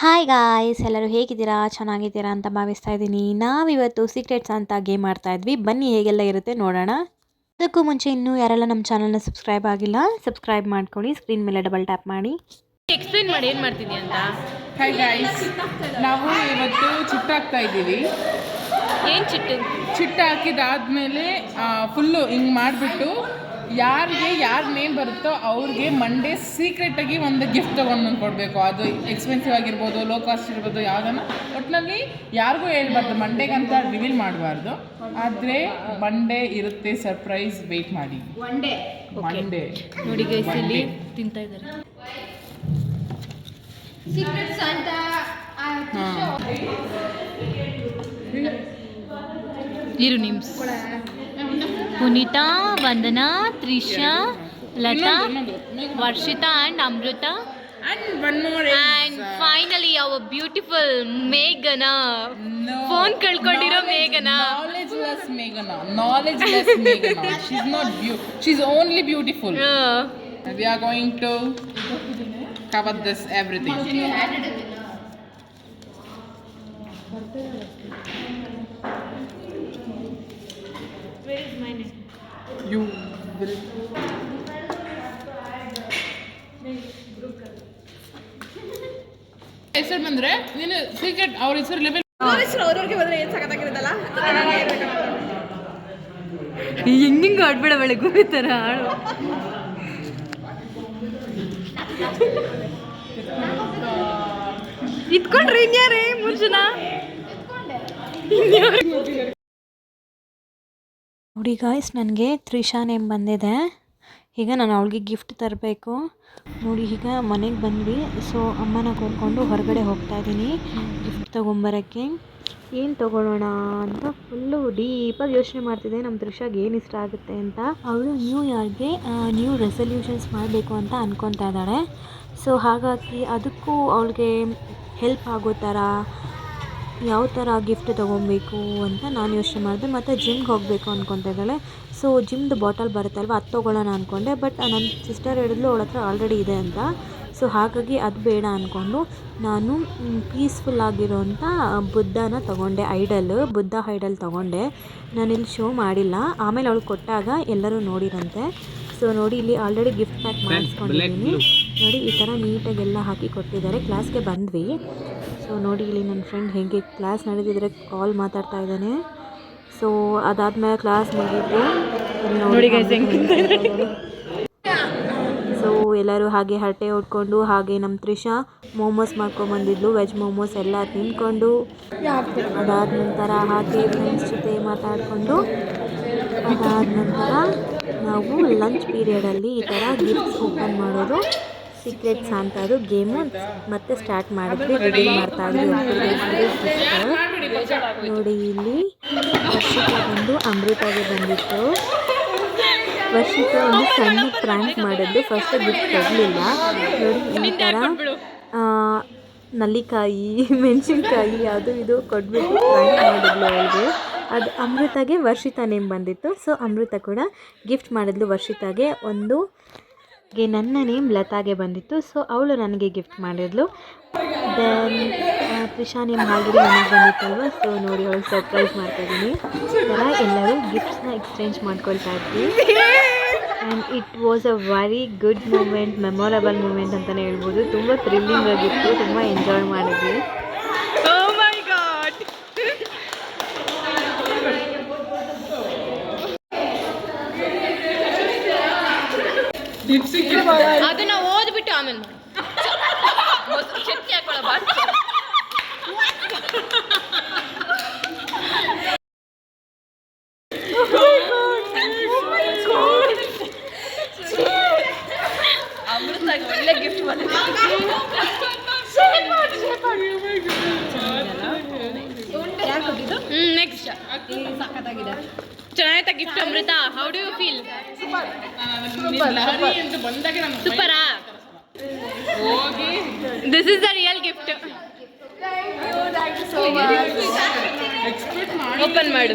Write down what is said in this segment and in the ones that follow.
Hi guys, ಎಲ್ಲರೂ ಹೇಗಿದ್ದೀರಾ? ಚೆನ್ನಾಗಿದ್ದೀರಾ ಅಂತ ಭಾವಿಸ್ತಾ ಇದ್ದೀನಿ. ನಾವಿವತ್ತು ಸೀಕ್ರೆಟ್ಸ್ ಅಂತ ಗೇಮ್ ಮಾಡ್ತಾ ಇದ್ವಿ. ಬನ್ನಿ ಹೇಗೆಲ್ಲ ಇರುತ್ತೆ ನೋಡೋಣ. ಅದಕ್ಕೂ ಮುಂಚೆ ಇನ್ನೂ ಯಾರೆಲ್ಲ ನಮ್ಮ ಚಾನಲ್ನ ಸಬ್ಸ್ಕ್ರೈಬ್ ಆಗಿಲ್ಲ, ಸಬ್ಸ್ಕ್ರೈಬ್ ಮಾಡ್ಕೊಳ್ಳಿ. ಸ್ಕ್ರೀನ್ ಮೇಲೆ ಡಬಲ್ ಟ್ಯಾಪ್ ಮಾಡಿ. ಎಕ್ಸ್ಪ್ಲೇನ್ ಮಾಡಿ ಏನು ಮಾಡ್ತಿದ್ವಿ ಅಂತ. ಹಾಯ್ ಗಾಯ್ಸ್, ನಾವು ಇವತ್ತು ಚಿಟ್ಟು ಹಾಕ್ತಾ ಇದ್ದೀವಿ. ಏನು ಚಿಟ್ಟು ಹಾಕಿದಾದ್ಮೇಲೆ ಫುಲ್ಲು ಹಿಂಗೆ ಮಾಡಿಬಿಟ್ಟು ಯಾರಿಗೆ ಯಾರ ನೇಮ್ ಬರುತ್ತೋ ಅವ್ರಿಗೆ ಮಂಡೇ ಸೀಕ್ರೆಟಾಗಿ ಒಂದು ಗಿಫ್ಟ್ ತೊಗೊಂಡು ಕೊಡಬೇಕು. ಅದು ಎಕ್ಸ್ಪೆನ್ಸಿವ್ ಆಗಿರ್ಬೋದು, ಲೋ ಕಾಸ್ಟ್ ಇರ್ಬೋದು, ಯಾವುದನ್ನು ಒಟ್ಟಿನಲ್ಲಿ ಯಾರಿಗೂ ಹೇಳ್ಬಾರ್ದು. ಮಂಡೇಗಂತ ರಿವೀಲ್ ಮಾಡಬಾರ್ದು. ಆದರೆ ಮಂಡೇ ಇರುತ್ತೆ ಸರ್ಪ್ರೈಸ್. ವೆಯ್ಟ್ ಮಾಡಿ. ಮಂಡೇ ನೋಡಿ ಗೈಸ್, ಇಲ್ಲಿ ತಿಂತಾ ಇದ್ದಾರೆ. Secret Santa. ಇರು ನಿಮ್ಸ್. ಪುನೀತಾ, ವಂದನಾ, Trisha, Lata, Varshitha and Amrita. And one more is, and finally our beautiful Meghana. Phone ಕಳ್ಕೊಂಡಿರೋ ಮೇಘನಾ. Knowledgeless Meghana. She's not she's only beautiful. We are going to cover this everything. Where is my name? You will. ಹೆಸರು ಬಂದ್ರೆ ನೀನು secret ಅವ್ರ ಹೆಸರು level ಅವ್ರವ್ರಿಗೆ ಬಂದ್ರೆ ಏನು ಸಖತ್ತಾಗಿರುತ್ತಲ್ಲ. ಹೆಂಗಿಂಗ ಆಡ್ಬೇಡ, ಒಳ್ಳೆ ಗುರಿ ಥರ ಆಡು. ಇತ್ಕೊಂಡ್ರಿ ಇನ್ಯಾರೇ ಮುಂಚೆನ ನೋಡಿ ಗಾಯ್ಸ್, ನನಗೆ ತ್ರಿಷಾ ನೇಮ್ ಬಂದಿದೆ. ಈಗ ನಾನು ಅವಳಿಗೆ ಗಿಫ್ಟ್ ತರಬೇಕು. ನೋಡಿ, ಈಗ ಮನೆಗೆ ಬಂದ್ವಿ. ಸೊ ಅಮ್ಮನ ಕರ್ಕೊಂಡು ಹೊರಗಡೆ ಹೋಗ್ತಾ ಇದ್ದೀನಿ ಗಿಫ್ಟ್ ತೊಗೊಂಬರೋಕ್ಕೆ. ಏನು ತೊಗೊಳ್ಳೋಣ ಅಂತ ಫುಲ್ಲು ಡೀಪಾಗಿ ಯೋಚನೆ ಮಾಡ್ತಿದ್ದೆ. ನಮ್ಮ ತ್ರಿಷಾಗೆ ಏನು ಇಷ್ಟ ಆಗುತ್ತೆ ಅಂತ. ಅವಳು ನ್ಯೂ ಇಯರ್ಗೆ ನ್ಯೂ ರೆಸಲ್ಯೂಷನ್ಸ್ ಮಾಡಬೇಕು ಅಂತ ಅಂದ್ಕೊತಾ ಇದ್ದಾಳೆ. ಸೊ ಹಾಗಾಗಿ ಅದಕ್ಕೂ ಅವಳಿಗೆ ಹೆಲ್ಪ್ ಆಗೋ ಥರ ಯಾವ ಥರ ಗಿಫ್ಟ್ ತೊಗೊಬೇಕು ಅಂತ ನಾನು ಯೋಚನೆ ಮಾಡಿದೆ. ಮತ್ತು ಜಿಮ್ಗೆ ಹೋಗಬೇಕು ಅಂದ್ಕೊತಾ ಇದ್ದಾಳೆ. ಸೊ ಜಿಮ್ದು ಬಾಟಲ್ ಬರುತ್ತಲ್ವ, ಅದು ತೊಗೊಳ್ಳೋಣ ಅಂದ್ಕೊಂಡೆ. ಬಟ್ ನನ್ನ ಸಿಸ್ಟರ್ ಹೇಳಿದ್ಲು ಅವಳ ಹತ್ರ ಆಲ್ರೆಡಿ ಇದೆ ಅಂತ. ಸೊ ಹಾಗಾಗಿ ಅದು ಬೇಡ ಅಂದ್ಕೊಂಡು ನಾನು ಪೀಸ್ಫುಲ್ ಆಗಿರೋಂಥ ಬುದ್ಧನ ತೊಗೊಂಡೆ. ಬುದ್ಧ ಐಡಲ್ ತೊಗೊಂಡೆ. ನಾನಿಲ್ಲಿ ಶೋ ಮಾಡಿಲ್ಲ, ಆಮೇಲೆ ಅವಳು ಕೊಟ್ಟಾಗ ಎಲ್ಲರೂ ನೋಡಿರಂತೆ. ಸೊ ನೋಡಿ, ಇಲ್ಲಿ ಆಲ್ರೆಡಿ ಗಿಫ್ಟ್ ಪ್ಯಾಕ್ ಮಾಡಿಸ್ಕೊಂಡಿದ್ದೀನಿ. ನೋಡಿ, ಈ ಥರ ನೀಟಾಗೆಲ್ಲ ಹಾಕಿ ಕೊಟ್ಟಿದ್ದಾರೆ. ಕ್ಲಾಸ್ಗೆ ಬಂದ್ವಿ. ಸೊ ನೋಡಿ, ಇಲ್ಲಿ ನನ್ನ ಫ್ರೆಂಡ್ ಹೇಗೆ ಕ್ಲಾಸ್ ನಡೆದಿದ್ರೆ ಕಾಲ್ ಮಾತಾಡ್ತಾ ಇದ್ದಾನೆ. ಸೊ ಅದಾದಮೇಲೆ ಕ್ಲಾಸ್ ಮುಗಿದು ಸೊ ಎಲ್ಲರೂ ಹಾಗೆ ಹರಟೆ ಹೊಡ್ಕೊಂಡು, ಹಾಗೆ ನಮ್ಮ ತ್ರಿಷಾ ಮೋಮೋಸ್ ಮಾಡ್ಕೊಂಬಂದಿದ್ಲು. ವೆಜ್ ಮೋಮೋಸ್ ಎಲ್ಲ ತಿಂದ್ಕೊಂಡು, ಅದಾದ ನಂತರ ಹಾಗೆ ಫ್ರೆಂಡ್ಸ್ ಜೊತೆ ಮಾತಾಡಿಕೊಂಡು, ಅದಾದ ನಂತರ ನಾವು ಲಂಚ್ ಪೀರಿಯಡಲ್ಲಿ ಈ ಥರ ಗಿಫ್ಟ್ಸ್ ಓಪನ್ ಮಾಡೋದು, ಸೀಕ್ರೆಟ್ಸ್ ಅಂತ ಅದು ಗೇಮು ಮತ್ತೆ ಸ್ಟಾರ್ಟ್ ಮಾಡಿದ್ವಿ. ರೆಡಿ ಮಾಡ್ತಾ ಇದ್ವಿ. ನೋಡಿ, ಇಲ್ಲಿ ವರ್ಷಿತಾ ಬಂದು ಅಮೃತಾಗೆ ಬಂದಿತ್ತು. ವರ್ಷಿತಾ ಒಂದು ಸಣ್ಣ ಪ್ರ್ಯಾಂಕ್ ಮಾಡಿದ್ದು. ಫಸ್ಟ್ ಗಿಫ್ಟ್ ಕೊಡಲಿಲ್ಲ. ನೋಡಿ, ಈ ಥರ ನಲ್ಲಿಕಾಯಿ, ಮೆಣಸಿನ್ಕಾಯಿ ಅದು ಇದು ಕೊಟ್ಬಿಟ್ಟು ಪ್ರ್ಯಾಂಕ್ ಮಾಡಿದ್ಲು ಅವಳಿಗೆ. ಅದು ಅಮೃತಾಗೆ ವರ್ಷಿತಾ ನೇಮ್ ಬಂದಿತ್ತು. ಸೊ ಅಮೃತ ಕೂಡ ಗಿಫ್ಟ್ ಮಾಡಿದ್ಲು ವರ್ಷಿತಾಗೆ. ನನ್ನ ನೇಮ್ ಲತಾಗೆ ಬಂದಿತ್ತು. ಸೊ ಅವಳು ನನಗೆ ಗಿಫ್ಟ್ ಮಾಡಿದ್ಲು. ದೆನ್ ತ್ರಿಷಾ ನೇಮ್ ಆಲ್ರೆಡಿ ನನಗೆ ಬಂದಿತ್ತಲ್ವ. ಸೊ ನೋಡಿ, ಅವಳು ಸರ್ಪ್ರೈಸ್ ಮಾಡ್ತಾಯಿದ್ದೀನಿ. ಈ ಥರ ಎಲ್ಲರೂ ಗಿಫ್ಟ್ಸ್ನ ಎಕ್ಸ್ಚೇಂಜ್ ಮಾಡ್ಕೊಳ್ತಾ ಇದ್ವಿ. And it was a very good moment, memorable moment ಅಂತಲೇ ಹೇಳ್ಬೋದು. ತುಂಬ ಥ್ರಿಲ್ಲಿಂಗ್ ಆಗಿತ್ತು, ತುಂಬ ಎಂಜಾಯ್ ಮಾಡಿದ್ವಿ. ಅದನ್ನ ಓದ್ಬಿಟ್ಟು ಆಮೇಲೆ ಚಟ್ನಿ ಹಾಕೊಳ್ಳ. ಅಮೃತಾಗಿ ಒಳ್ಳೆ ಗಿಫ್ಟ್ ಬಂದಿದೆ. ನೆಕ್ಸ್ಟ್ ಸಖತ್ತಾಗಿದೆ. ಚೆನ್ನಾಯ್ತಾ gift Amrutha? How do you feel? ಸೂಪರಾ? This is the real gift. Open ಮಾಡು.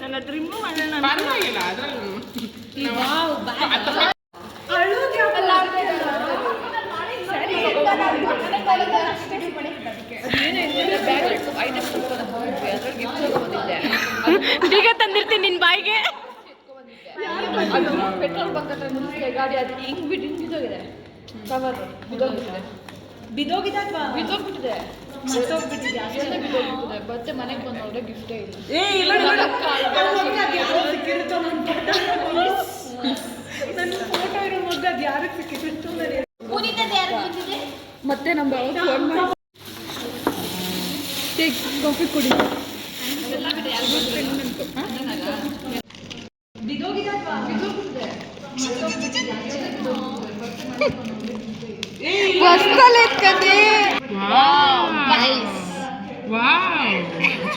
ನನ್ನ ಡ್ರೀಮ್ ಬೀಗ ತಂದಿರ್ತೀನಿ ನಿನ್ ಬಾಯಿಗೆ. ಅದು ಪೆಟ್ರೋಲ್ ಬಂಕ್ ಹತ್ರ ನಿಲ್ಲಿಸಿದೆ ಗಾಡಿ, ಅದು ಹೆಂಗ್ ಬಿದ್ದೋಗಿದೆ ಕವರ್, ಬಿದ್ದೋಗಿದೆ ಅಥವಾ ಬಿದ್ದೋಗ್ಬಿಟ್ಟಿದೆ, ಮತ್ತೆ ಮನೆಗೆ ಬಂದು ನೋಡಿದ್ರೆ ಗಿಫ್ಟೇ ಇಲ್ಲ. ನನ್ನ ಫೋಟೋ ಇರೋ ಮಗ ಅದು ಯಾರಿಗೆ ಸಿಕ್ಕಿದೆ ಮತ್ತೆ ನಮ್ಮ ಫೋನ್ ಮಾಡಿ ಕಾಫಿ ಕುಡಿ.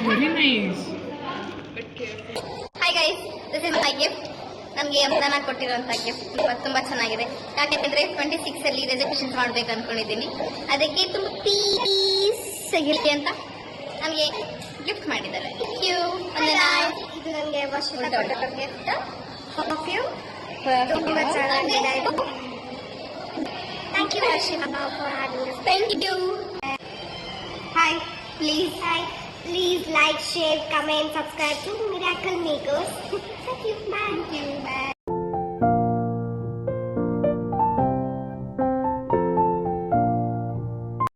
Very nice. Hi guys, this is my gift. ನಮಗೆ ಅಮ್ದಾನ ಕೊಟ್ಟಿರುವಂಥ ಗಿಫ್ಟ್ ತುಂಬ ಚೆನ್ನಾಗಿದೆ. ಯಾಕೆಂದರೆ 26 ರೆಸರ್ವೇಷನ್ಸ್ ಮಾಡಬೇಕು ಅಂದ್ಕೊಂಡಿದ್ದೀನಿ. ಅದಕ್ಕೆ ತುಂಬ ಪೀಸ್ ಆಗಿರಲಿ ಅಂತ ನಮಗೆ ಗಿಫ್ಟ್ ಮಾಡಿದ್ದಾರೆ. Thank you. ಇದು ನನಗೆ ವರ್ಷ ಗಿಫ್ಟ್. Thank you. ತುಂಬ ಚೆನ್ನಾಗಿದೆ. Thank you Varshita for having this. Thank you. Hi, please like, share, comment, subscribe to Miracle Makers. Thank you. Bye.